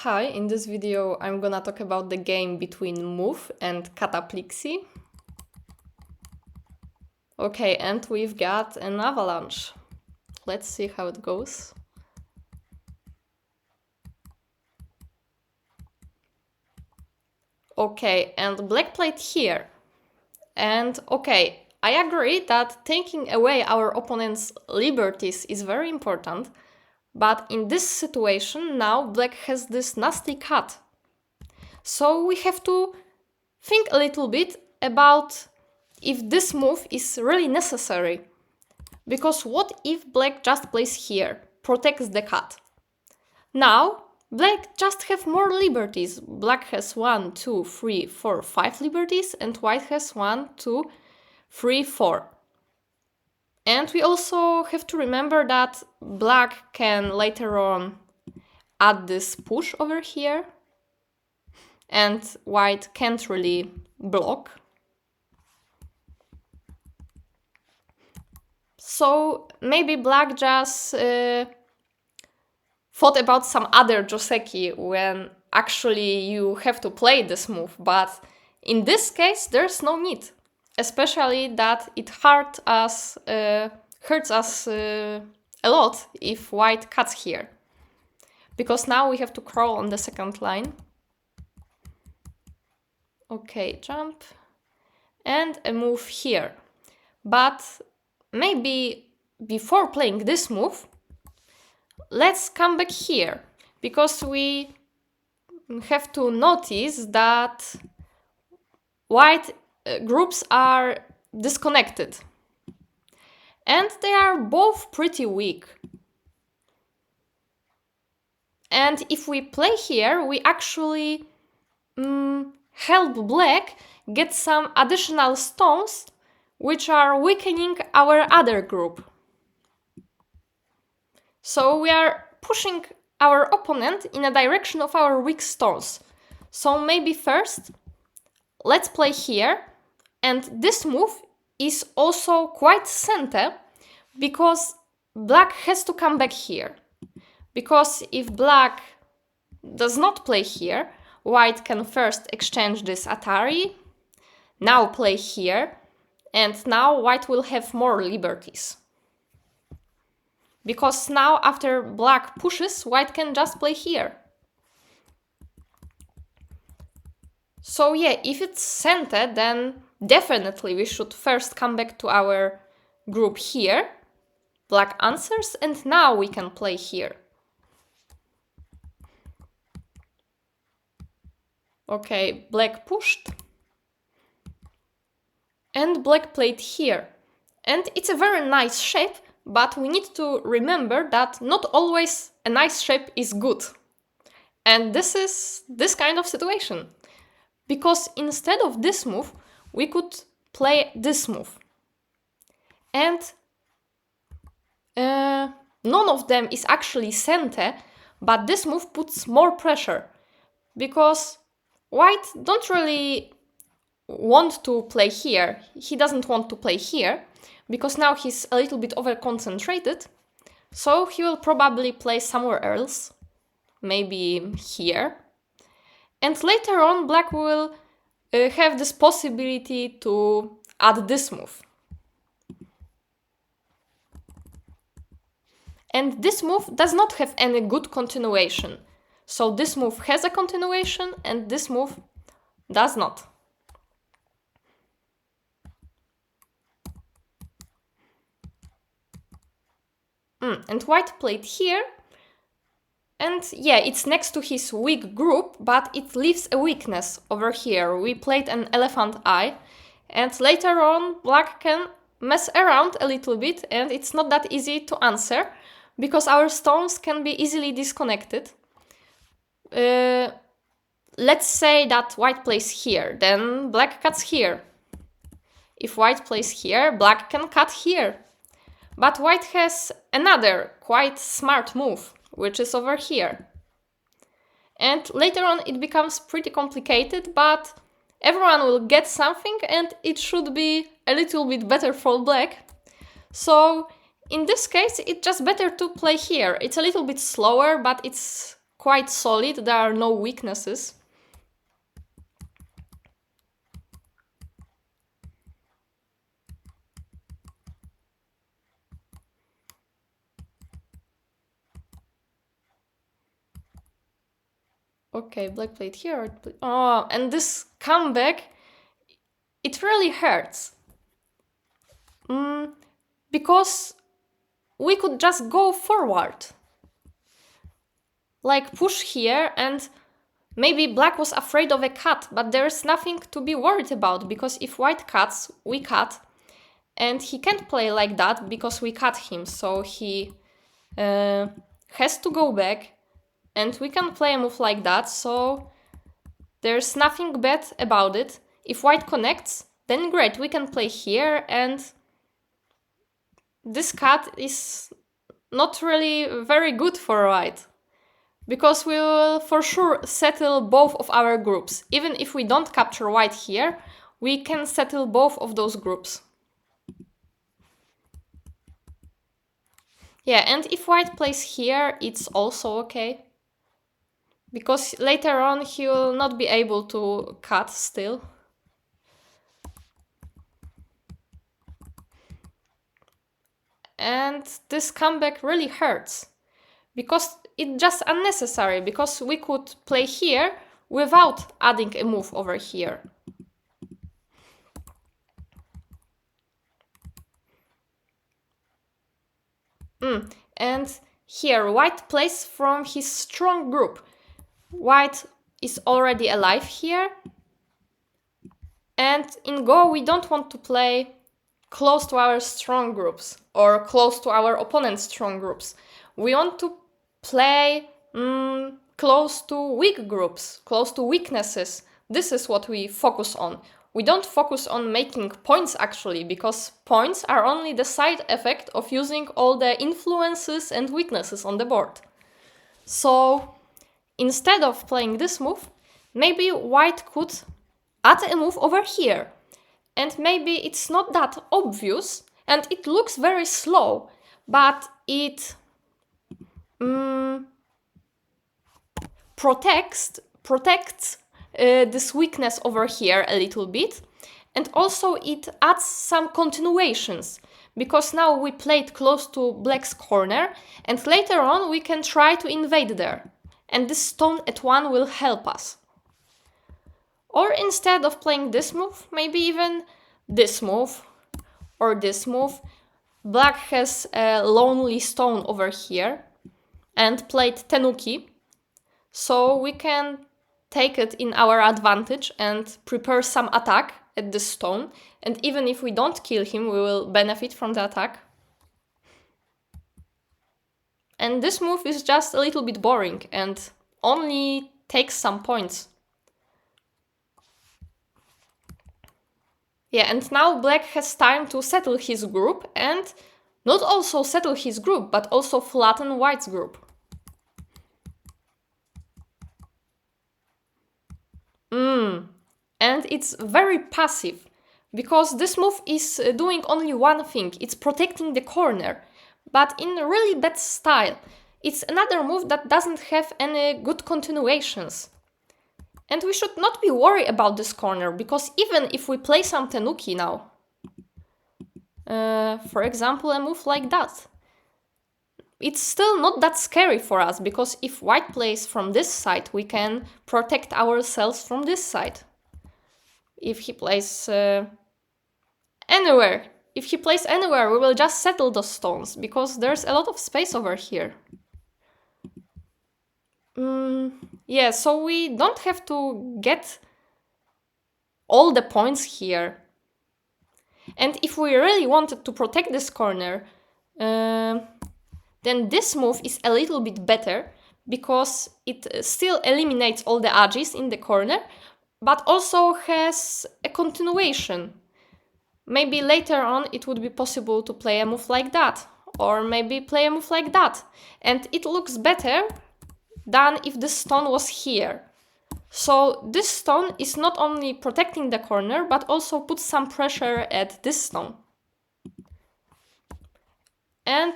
Hi, in this video I'm gonna talk about the game between Muff and Katapliksi. Okay, and we've got an avalanche. Let's see how it goes. Okay, and black played here. And okay, I agree that taking away our opponent's liberties is very important, but in this situation now black has this nasty cut. So we have to think a little bit about if this move is really necessary. Because what if black just plays here, protects the cut? Now, black just have more liberties. Black has 1, 2, 3, 4, 5 liberties and white has 1, 2, 3, 4. And we also have to remember that black can later on add this push over here and white can't really block. So maybe black just thought about some other joseki when actually you have to play this move, but in this case there's no need, especially that it hurts us a lot if white cuts here, because now we have to crawl on the second line. Okay, jump and a move here, but maybe before playing this move, let's come back here, because we have to notice that white groups are disconnected. And they are both pretty weak. And if we play here, we actually help black get some additional stones which are weakening our other group. So we are pushing our opponent in a direction of our weak stones. So maybe first, let's play here. And this move is also quite center, because black has to come back here. Because if black does not play here, white can first exchange this Atari, now play here, and now white will have more liberties. Because now after black pushes, white can just play here. So yeah, if it's centered, then definitely we should first come back to our group here. Black answers, and now we can play here. Okay, black pushed. And black played here. And it's a very nice shape, but we need to remember that not always a nice shape is good. And this is this kind of situation. Because instead of this move, we could play this move. And none of them is actually center, but this move puts more pressure. Because white don't really want to play here. He doesn't want to play here, because now he's a little bit over-concentrated. So he will probably play somewhere else, maybe here. And later on, black will have this possibility to add this move. And this move does not have any good continuation. So this move has a continuation and this move does not. And white played here. And yeah, it's next to his weak group, but it leaves a weakness over here. We played an elephant eye, and later on black can mess around a little bit, and it's not that easy to answer, because our stones can be easily disconnected. Let's say that white plays here, then black cuts here. If white plays here, black can cut here. But white has another quite smart move, which is over here. And later on it becomes pretty complicated, but everyone will get something and it should be a little bit better for black. So in this case, it's just better to play here. It's a little bit slower, but it's quite solid, there are no weaknesses. Okay, black played here. Oh, and this comeback, it really hurts. Because we could just go forward. Like push here, and maybe black was afraid of a cut, but there's nothing to be worried about, because if white cuts, we cut. And he can't play like that because we cut him, so he has to go back. And we can play a move like that, so there's nothing bad about it. If white connects, then great, we can play here, and this cut is not really very good for white, because we will for sure settle both of our groups. Even if we don't capture white here, we can settle both of those groups. Yeah, and if white plays here, it's also okay, because later on he will not be able to cut still. And this comeback really hurts, because it's just unnecessary, because we could play here without adding a move over here. And here white plays from his strong group. White is already alive here. And in Go, we don't want to play close to our strong groups or close to our opponent's strong groups. We want to play close to weak groups, close to weaknesses. This is what we focus on. We don't focus on making points actually, because points are only the side effect of using all the influences and weaknesses on the board. So instead of playing this move, maybe white could add a move over here. And maybe it's not that obvious and it looks very slow, but it protects this weakness over here a little bit. And also it adds some continuations, because now we played close to black's corner, and later on we can try to invade there. And this stone at 1 will help us. Or instead of playing this move, maybe even this move or this move. Black has a lonely stone over here and played Tenuki, so we can take it in our advantage and prepare some attack at this stone, and even if we don't kill him, we will benefit from the attack. And this move is just a little bit boring and only takes some points. Yeah, and now black has time to settle his group, and not also settle his group, but also flatten white's group. And it's very passive, because this move is doing only one thing. It's protecting the corner, but in a really bad style. It's another move that doesn't have any good continuations. And we should not be worried about this corner, because even if we play some Tenuki now, for example, a move like that, it's still not that scary for us, because if white plays from this side, we can protect ourselves from this side. If he plays anywhere, we will just settle those stones, because there's a lot of space over here. Yeah, so we don't have to get all the points here. And if we really wanted to protect this corner, then this move is a little bit better, because it still eliminates all the edges in the corner, but also has a continuation. Maybe later on it would be possible to play a move like that, or maybe play a move like that. And it looks better than if the stone was here. So this stone is not only protecting the corner, but also puts some pressure at this stone. And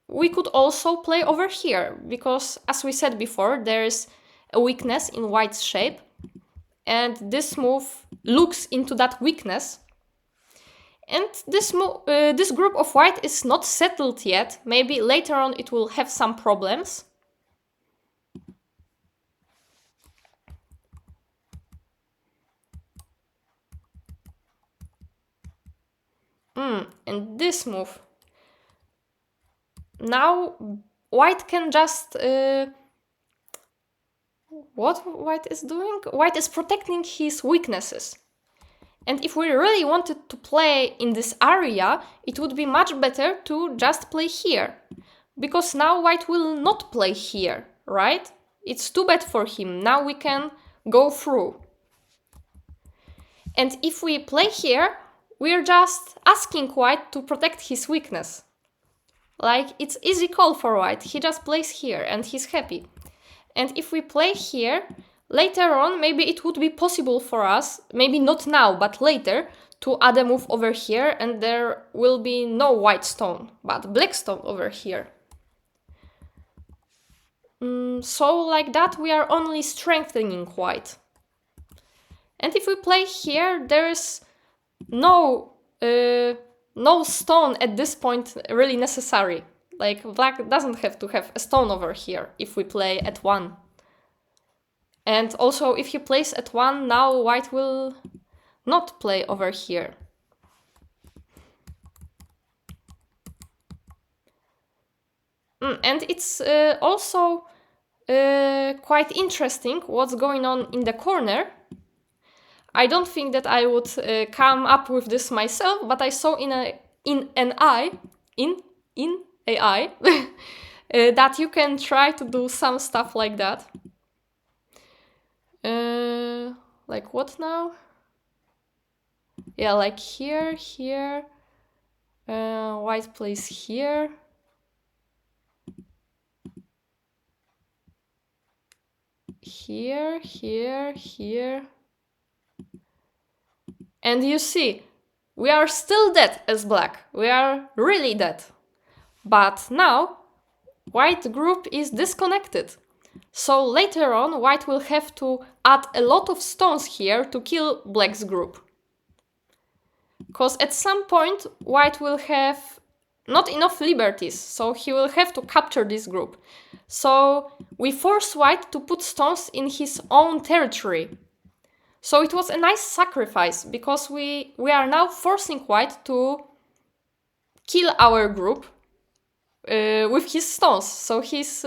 we could also play over here, because as we said before, there's a weakness in white's shape, and this move looks into that weakness. And this group of white is not settled yet. Maybe later on it will have some problems. And this move. Now white can just... what white is doing? White is protecting his weaknesses. And if we really wanted to play in this area, it would be much better to just play here. Because now white will not play here, right? It's too bad for him. Now we can go through. And if we play here, we're just asking white to protect his weakness. Like, it's easy call for white. He just plays here and he's happy. And if we play here, later on, maybe it would be possible for us, maybe not now, but later, to add a move over here, and there will be no white stone, but black stone over here. So like that, we are only strengthening white. And if we play here, there's no stone at this point really necessary. Like, black doesn't have to have a stone over here if we play at 1. And also, if he plays at 1, now white will not play over here. And it's also quite interesting what's going on in the corner. I don't think that I would come up with this myself, but I saw in AI that you can try to do some stuff like that. Like what now? Yeah, like here, white plays here. Here. And you see, we are still dead as black. We are really dead. But now, white group is disconnected. So later on, white will have to add a lot of stones here to kill black's group. Because at some point, white will have not enough liberties, so he will have to capture this group. So we force white to put stones in his own territory. So it was a nice sacrifice, because we are now forcing white to kill our group with his stones. So he's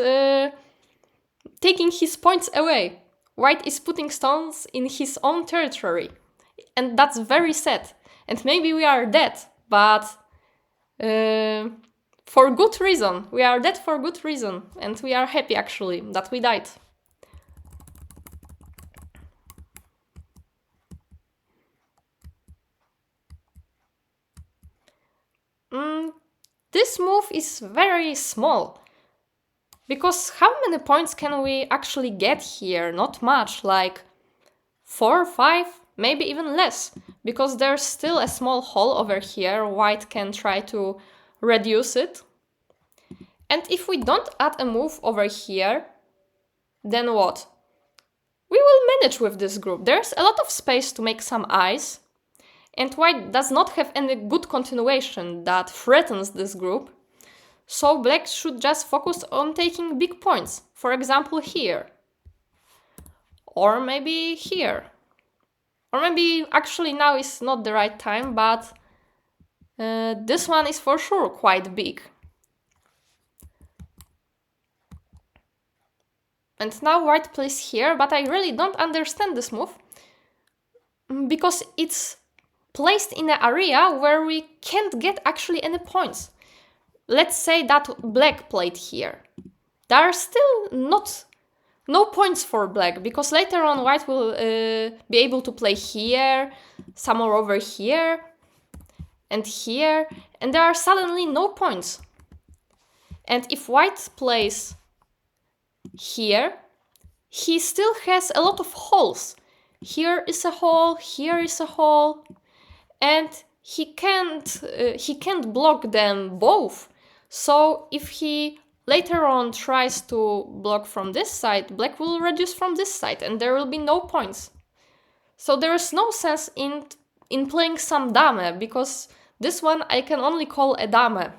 taking his points away. White is putting stones in his own territory. And that's very sad. And maybe we are dead, but for good reason. We are dead for good reason. And we are happy, actually, that we died. This move is very small. Because how many points can we actually get here? Not much, like 4, 5, maybe even less. Because there's still a small hole over here, white can try to reduce it. And if we don't add a move over here, then what? We will manage with this group. There's a lot of space to make some eyes. And white does not have any good continuation that threatens this group. So black should just focus on taking big points. For example, here. Or maybe here. Or maybe actually now is not the right time, but this one is for sure quite big. And now white plays here, but I really don't understand this move. Because it's placed in an area where we can't get actually any points. Let's say that black played here. There are still no points for black, because later on white will be able to play here, some more over here, and there are suddenly no points. And if white plays here, he still has a lot of holes. Here is a hole, here is a hole, and he can't block them both. So if he later on tries to block from this side, black will reduce from this side and there will be no points. So there is no sense in playing some dame, because this one I can only call a dame.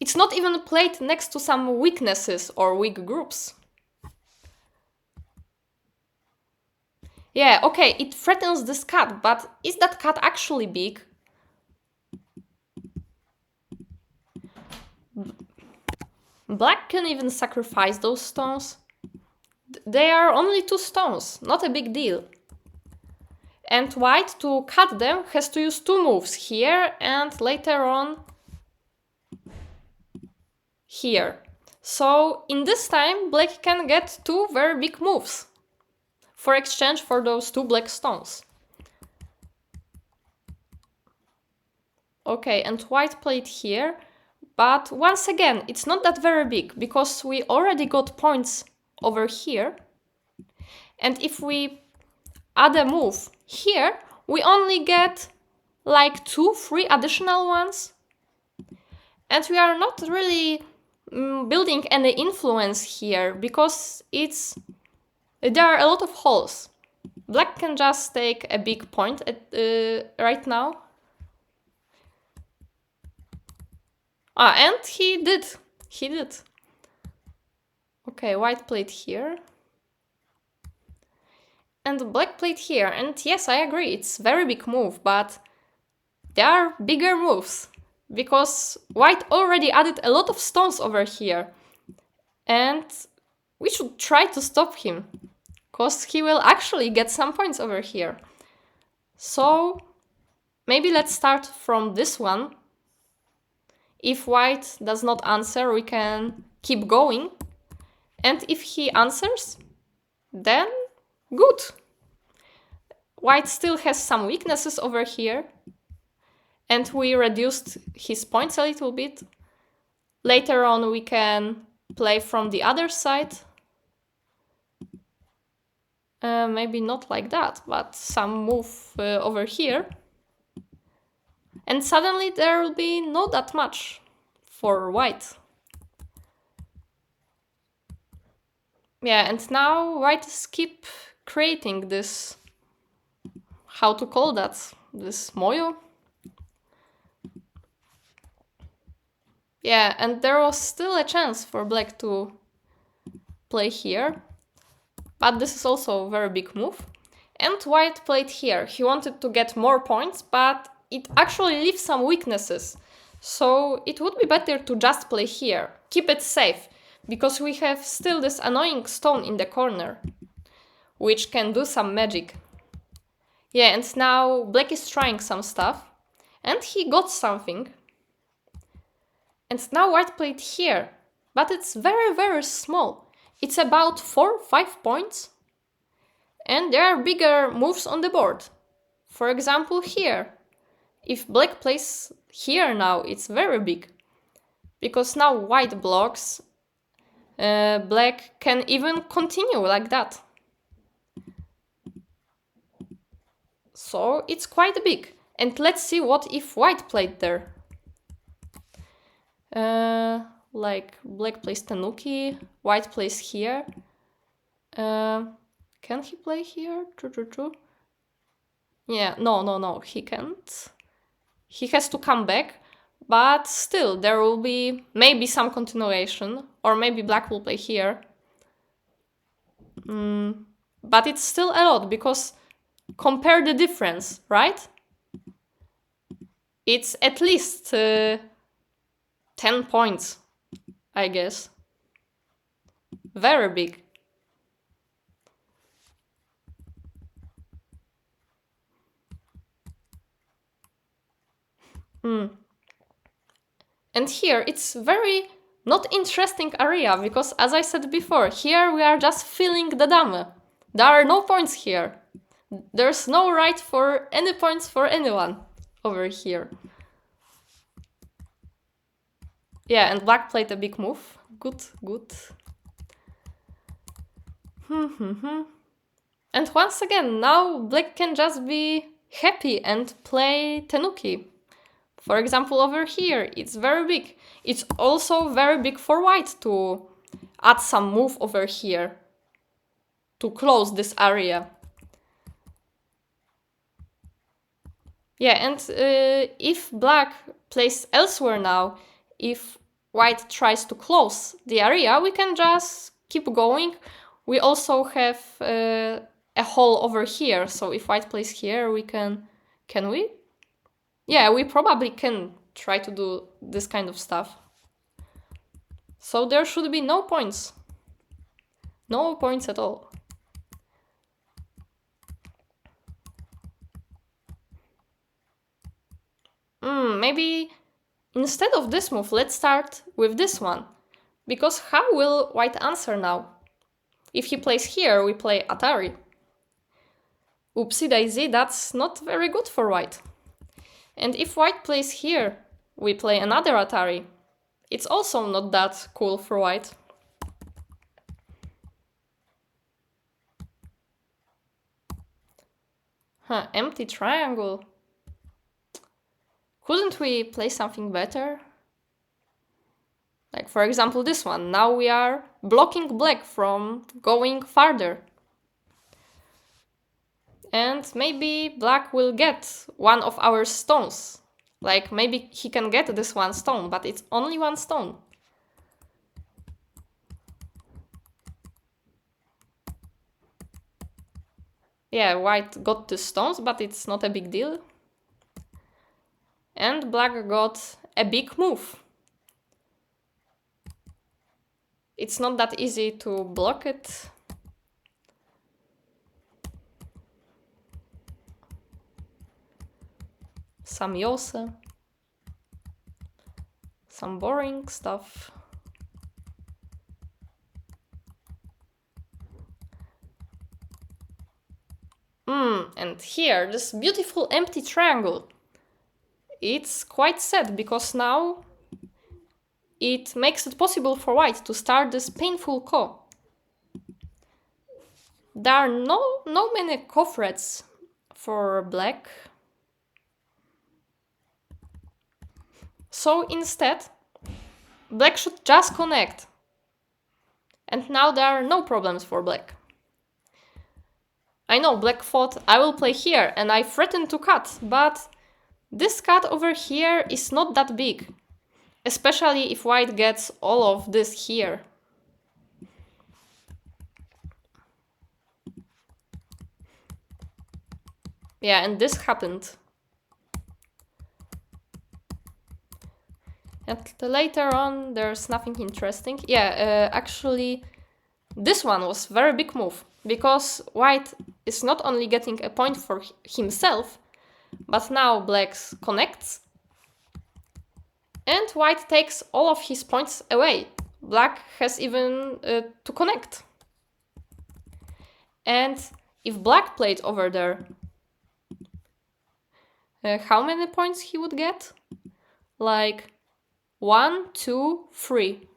It's not even played next to some weaknesses or weak groups. Yeah, okay, it threatens this cat, but is that cat actually big? Black can even sacrifice those stones. They are only 2 stones, not a big deal. And white, to cut them, has to use 2 moves, here and later on here. So in this time, black can get 2 very big moves for exchange for those 2 black stones. Okay, and white played here, but once again, it's not that very big, because we already got points over here. And if we add a move here, we only get like 2-3 additional ones. And we are not really building any influence here, because there are a lot of holes. Black can just take a big point right now. And he did. Okay, white played here. And black played here. And yes, I agree, it's a very big move, but there are bigger moves, because white already added a lot of stones over here. And we should try to stop him, because he will actually get some points over here. So maybe let's start from this one. If white does not answer, we can keep going. And if he answers, then good. White still has some weaknesses over here. And we reduced his points a little bit. Later on, we can play from the other side. Maybe not like that, but some move over here. And suddenly there will be not that much for white. Yeah, and now white keep creating this, how to call that, this moyo. Yeah, and there was still a chance for black to play here. But this is also a very big move. And white played here. He wanted to get more points, but it actually leaves some weaknesses. So it would be better to just play here. Keep it safe, because we have still this annoying stone in the corner, which can do some magic. Yeah, and now black is trying some stuff. And he got something. And now white played here. But it's very, very small. It's about 4-5 points. And there are bigger moves on the board. For example, here. If black plays here now, it's very big. Because now white blocks, black can even continue like that. So it's quite big. And let's see what if white played there. Like black plays tanuki, white plays here. Can he play here? True. Yeah, no, he can't. He has to come back, but still there will be maybe some continuation, or maybe black will play here. But it's still a lot, because compare the difference, right? It's at least 10 points, I guess. Very big. And here it's very not interesting area, because as I said before, here we are just filling the dame. There are no points here. There's no right for any points for anyone over here. Yeah, and black played a big move. Good. And once again, now black can just be happy and play tanuki For example, over here, it's very big. It's also very big for white to add some move over here to close this area. Yeah, and if black plays elsewhere now, if white tries to close the area, we can just keep going. We also have a hole over here, so if white plays here, we can we? Yeah, we probably can try to do this kind of stuff. So there should be no points. No points at all. Maybe instead of this move, let's start with this one. Because how will white answer now? If he plays here, we play Atari. Oopsie daisy, that's not very good for white. And if white plays here, we play another Atari. It's also not that cool for white. Empty triangle. Couldn't we play something better? Like, for example, this one. Now we are blocking black from going farther. And maybe black will get one of our stones. Like, maybe he can get this one stone, but it's only one stone. Yeah, white got the stones, but it's not a big deal. And black got a big move. It's not that easy to block it. Some Yose. Some boring stuff. And here, this beautiful empty triangle. It's quite sad because now it makes it possible for white to start this painful ko. There are no many ko threads for black. So instead, black should just connect. And now there are no problems for black. I know black thought I will play here and I threatened to cut, but this cut over here is not that big. Especially if white gets all of this here. Yeah, and this happened. And later on, there's nothing interesting. Yeah, actually, this one was very big move. Because white is not only getting a point for himself, but now black connects. And white takes all of his points away. Black has even to connect. And if black played over there, how many points he would get? Like 1, 2, 3.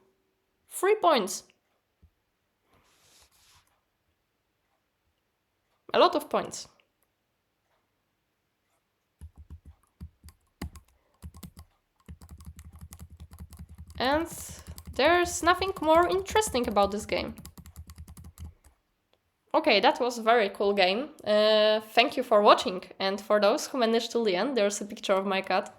3 points. A lot of points. And there's nothing more interesting about this game. Okay, that was a very cool game. Thank you for watching, and for those who managed to the end, there's a picture of my cat.